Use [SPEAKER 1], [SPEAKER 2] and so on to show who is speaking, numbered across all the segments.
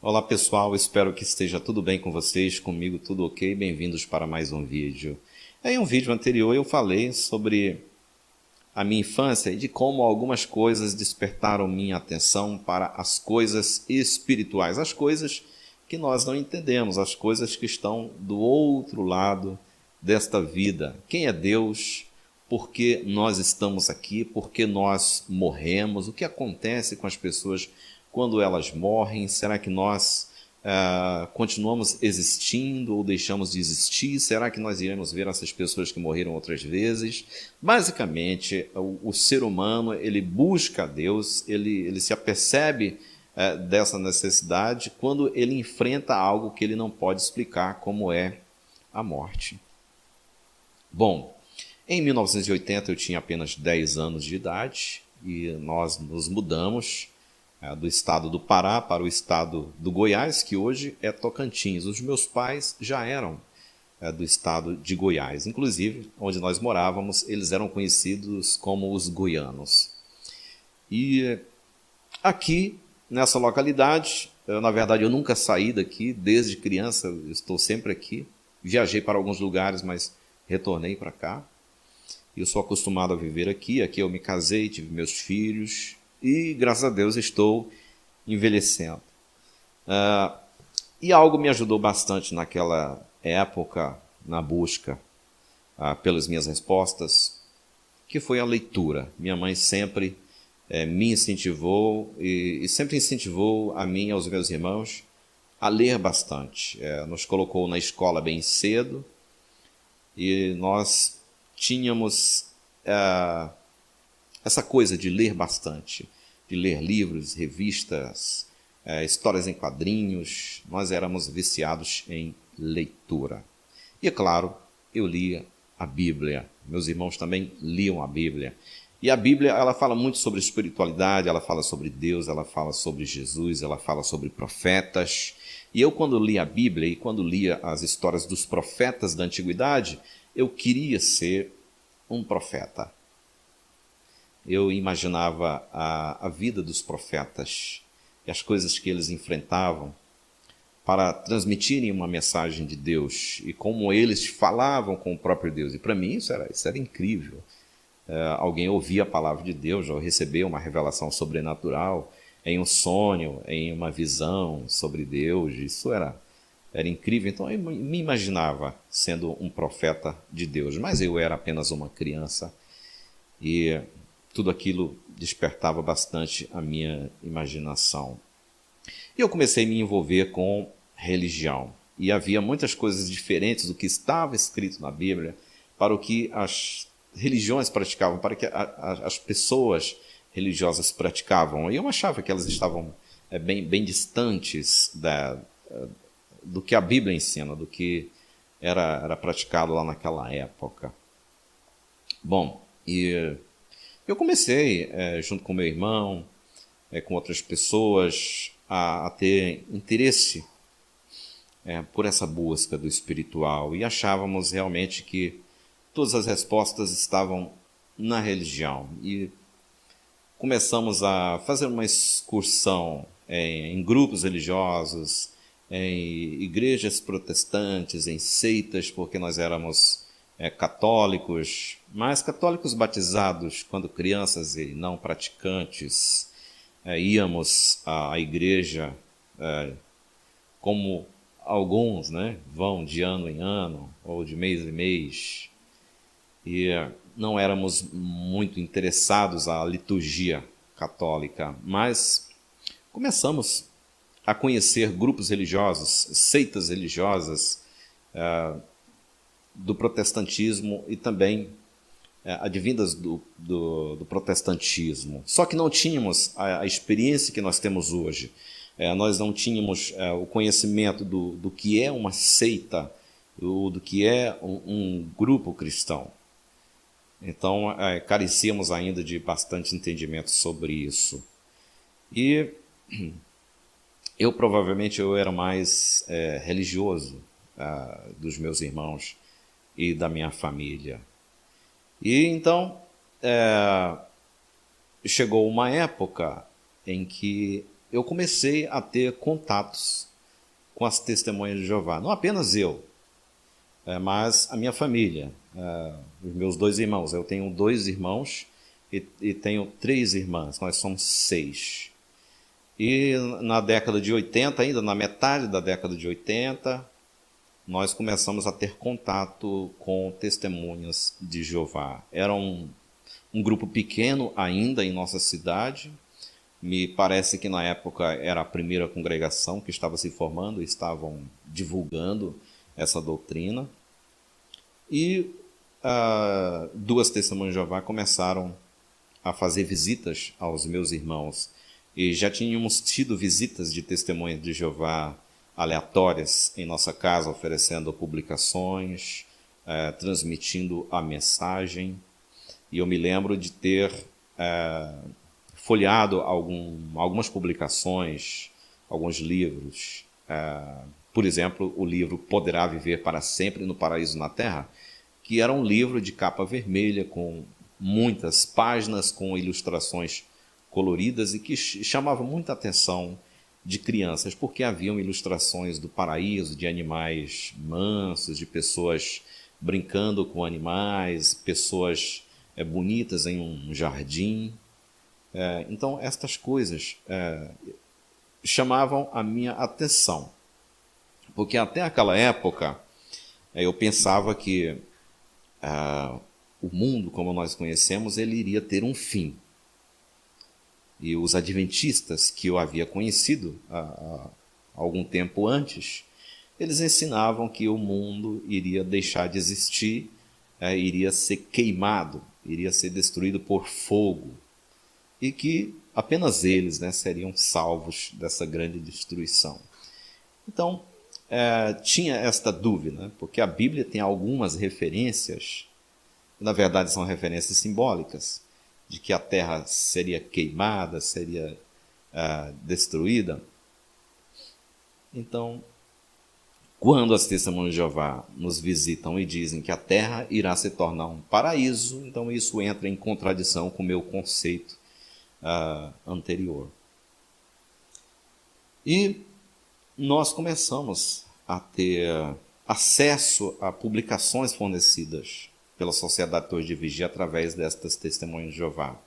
[SPEAKER 1] Olá pessoal, espero que esteja tudo bem com vocês, comigo tudo ok, bem-vindos para mais um vídeo. Em um vídeo anterior eu falei sobre a minha infância e de como algumas coisas despertaram minha atenção para as coisas espirituais, as coisas que nós não entendemos, as coisas que estão do outro lado desta vida. Quem é Deus? Por que nós estamos aqui? Por que nós morremos? O que acontece com as pessoas quando elas morrem? Será que nós continuamos existindo ou deixamos de existir? Será que nós iremos ver essas pessoas que morreram outras vezes? Basicamente, o ser humano ele busca a Deus, ele se apercebe dessa necessidade quando ele enfrenta algo que ele não pode explicar, como é a morte. Bom, em 1980 eu tinha apenas 10 anos de idade e nós nos mudamos do estado do Pará para o estado do Goiás, que hoje é Tocantins. Os meus pais já eram do estado de Goiás. Inclusive, onde nós morávamos, eles eram conhecidos como os goianos. E aqui, nessa localidade, na verdade eu nunca saí daqui, desde criança eu estou sempre aqui. Viajei para alguns lugares, mas retornei para cá. Eu sou acostumado a viver aqui, aqui eu me casei, tive meus filhos e, graças a Deus, estou envelhecendo. E algo me ajudou bastante naquela época, na busca pelas minhas respostas, que foi a leitura. Minha mãe sempre me incentivou e sempre incentivou a mim e aos meus irmãos a ler bastante. Nos colocou na escola bem cedo e nós tínhamos essa coisa de ler bastante, de ler livros, revistas, histórias em quadrinhos. Nós éramos viciados em leitura. E, é claro, eu lia a Bíblia. Meus irmãos também liam a Bíblia. E a Bíblia, ela fala muito sobre espiritualidade, ela fala sobre Deus, ela fala sobre Jesus, ela fala sobre profetas. E eu, quando lia a Bíblia e quando lia as histórias dos profetas da antiguidade, eu queria ser um profeta. Eu imaginava a vida dos profetas e as coisas que eles enfrentavam para transmitirem uma mensagem de Deus e como eles falavam com o próprio Deus. E para mim isso era incrível. Alguém ouvia a palavra de Deus, ou recebia uma revelação sobrenatural em um sonho, em uma visão sobre Deus. Isso era incrível. Então eu me imaginava sendo um profeta de Deus, mas eu era apenas uma criança e tudo aquilo despertava bastante a minha imaginação. E eu comecei a me envolver com religião. E havia muitas coisas diferentes do que estava escrito na Bíblia para o que as religiões praticavam, para o que as pessoas religiosas praticavam. E eu achava que elas estavam bem distantes do que a Bíblia ensina, do que era praticado lá naquela época. Bom, e eu comecei, junto com meu irmão, com outras pessoas, a ter interesse por essa busca do espiritual e achávamos realmente que todas as respostas estavam na religião. E começamos a fazer uma excursão em grupos religiosos, em igrejas protestantes, em seitas, porque nós éramos católicos, mas católicos batizados quando crianças e não praticantes. Íamos à igreja como alguns, né, vão de ano em ano ou de mês em mês, e não éramos muito interessados à liturgia católica, mas começamos a conhecer grupos religiosos, seitas religiosas do protestantismo e também advindas do protestantismo. Só que não tínhamos a experiência que nós temos hoje. Nós não tínhamos o conhecimento do que é uma seita, do que é um grupo cristão. Então, carecíamos ainda de bastante entendimento sobre isso. E provavelmente eu era mais religioso dos meus irmãos e da minha família. E então chegou uma época em que eu comecei a ter contatos com as testemunhas de Jeová. Não apenas eu, mas a minha família, os meus 2 irmãos. Eu tenho 2 irmãos e tenho 3 irmãs, nós somos 6. E na década de 80, ainda na metade da década de 80, nós começamos a ter contato com testemunhas de Jeová. Era um grupo pequeno ainda em nossa cidade. Me parece que na época era a primeira congregação que estava se formando e estavam divulgando essa doutrina. E 2 testemunhas de Jeová começaram a fazer visitas aos meus irmãos. E já tínhamos tido visitas de testemunhas de Jeová aleatórias em nossa casa, oferecendo publicações, transmitindo a mensagem. E eu me lembro de ter folheado algumas publicações, alguns livros. Por exemplo, o livro Poderá Viver para Sempre no Paraíso na Terra, que era um livro de capa vermelha com muitas páginas, com ilustrações coloridas e que chamava muita atenção de crianças, porque haviam ilustrações do paraíso, de animais mansos, de pessoas brincando com animais, pessoas bonitas em um jardim. Então, estas coisas chamavam a minha atenção, porque até aquela época eu pensava que o mundo, como nós conhecemos, ele iria ter um fim. E os adventistas, que eu havia conhecido há algum tempo antes, eles ensinavam que o mundo iria deixar de existir, iria ser queimado, iria ser destruído por fogo, e que apenas eles, seriam salvos dessa grande destruição. Então, tinha esta dúvida, porque a Bíblia tem algumas referências, na verdade são referências simbólicas, de que a terra seria queimada, seria destruída. Então, quando as testemunhas de Jeová nos visitam e dizem que a terra irá se tornar um paraíso, então isso entra em contradição com o meu conceito anterior. E nós começamos a ter acesso a publicações fornecidas pela Sociedade Torre de Vigia através destas testemunhas de Jeová,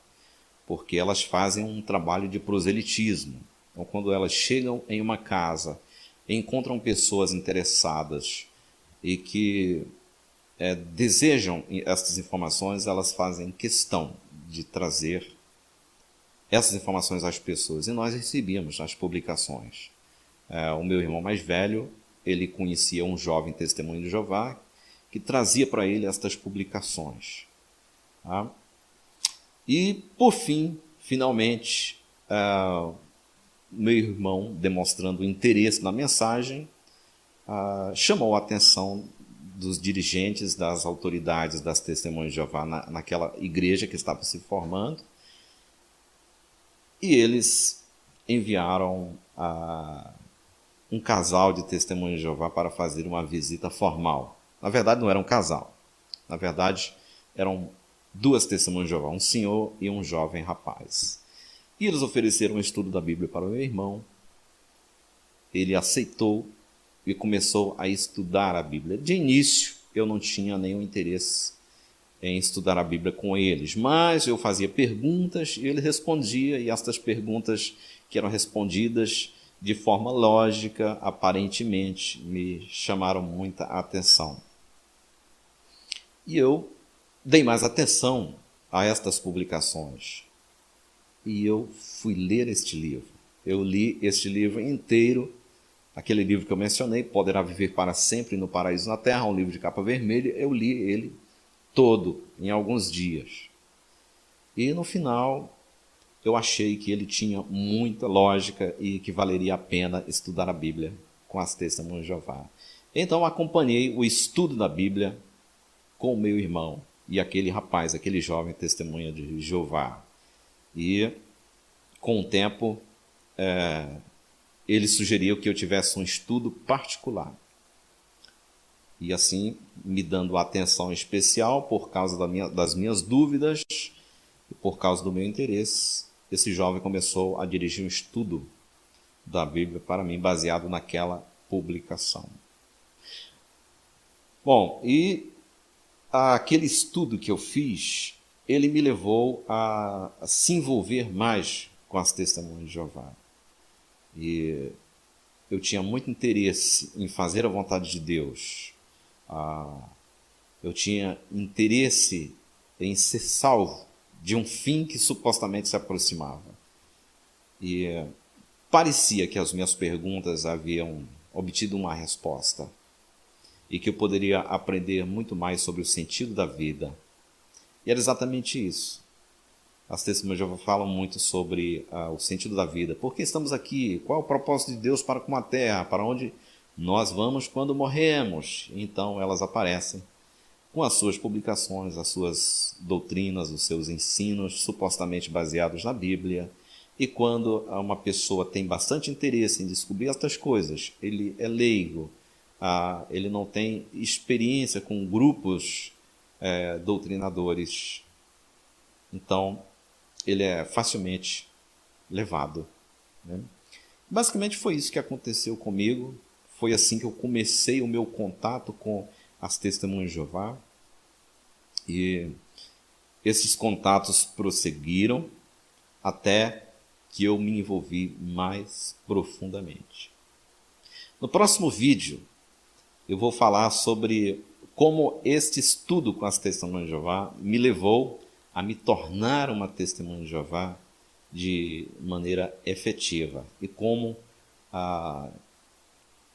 [SPEAKER 1] porque elas fazem um trabalho de proselitismo. Então, quando elas chegam em uma casa, encontram pessoas interessadas e que desejam estas informações, elas fazem questão de trazer essas informações às pessoas. E nós recebíamos as publicações. O meu irmão mais velho, ele conhecia um jovem testemunho de Jeová que trazia para ele estas publicações. Tá? E, por fim, finalmente, meu irmão, demonstrando interesse na mensagem, chamou a atenção dos dirigentes, das autoridades das testemunhas de Jeová naquela igreja que estava se formando, e eles enviaram um casal de testemunhas de Jeová para fazer uma visita formal. Na verdade, não era um casal. Na verdade, eram 2 testemunhas de Jeová, um senhor e um jovem rapaz. E eles ofereceram um estudo da Bíblia para o meu irmão. Ele aceitou e começou a estudar a Bíblia. De início, eu não tinha nenhum interesse em estudar a Bíblia com eles, mas eu fazia perguntas e ele respondia, e estas perguntas que eram respondidas de forma lógica, aparentemente, me chamaram muita atenção. E eu dei mais atenção a estas publicações. E eu fui ler este livro. Eu li este livro inteiro, aquele livro que eu mencionei, Poderá Viver para Sempre no Paraíso na Terra, um livro de capa vermelha. Eu li ele todo, em alguns dias. E no final, eu achei que ele tinha muita lógica e que valeria a pena estudar a Bíblia com as testemunhas de Jeová. Então, acompanhei o estudo da Bíblia com o meu irmão e aquele rapaz, aquele jovem testemunha de Jeová. E, com o tempo, ele sugeriu que eu tivesse um estudo particular. E assim, me dando atenção especial por causa das minhas dúvidas e por causa do meu interesse, esse jovem começou a dirigir um estudo da Bíblia para mim, baseado naquela publicação. Bom, e aquele estudo que eu fiz, ele me levou a se envolver mais com as Testemunhas de Jeová. E eu tinha muito interesse em fazer a vontade de Deus. Eu tinha interesse em ser salvo de um fim que supostamente se aproximava. E parecia que as minhas perguntas haviam obtido uma resposta e que eu poderia aprender muito mais sobre o sentido da vida. E era exatamente isso. As Testemunhas de Jeová falam muito sobre o sentido da vida. Por que estamos aqui? Qual é o propósito de Deus para com a terra? Para onde nós vamos quando morremos? Então elas aparecem com as suas publicações, as suas doutrinas, os seus ensinos supostamente baseados na Bíblia. E quando uma pessoa tem bastante interesse em descobrir estas coisas, ele é leigo, ele não tem experiência com grupos doutrinadores, então ele é facilmente levado, né? Basicamente foi isso que aconteceu comigo. Foi assim que eu comecei o meu contato com as Testemunhas de Jeová, e esses contatos prosseguiram até que eu me envolvi mais profundamente. No próximo vídeo, eu vou falar sobre como este estudo com as Testemunhas de Jeová me levou a me tornar uma Testemunha de Jeová de maneira efetiva e como,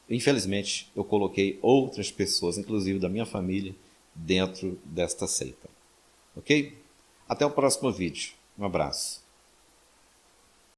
[SPEAKER 1] infelizmente, eu coloquei outras pessoas, inclusive da minha família, dentro desta seita. Ok? Até o próximo vídeo. Um abraço.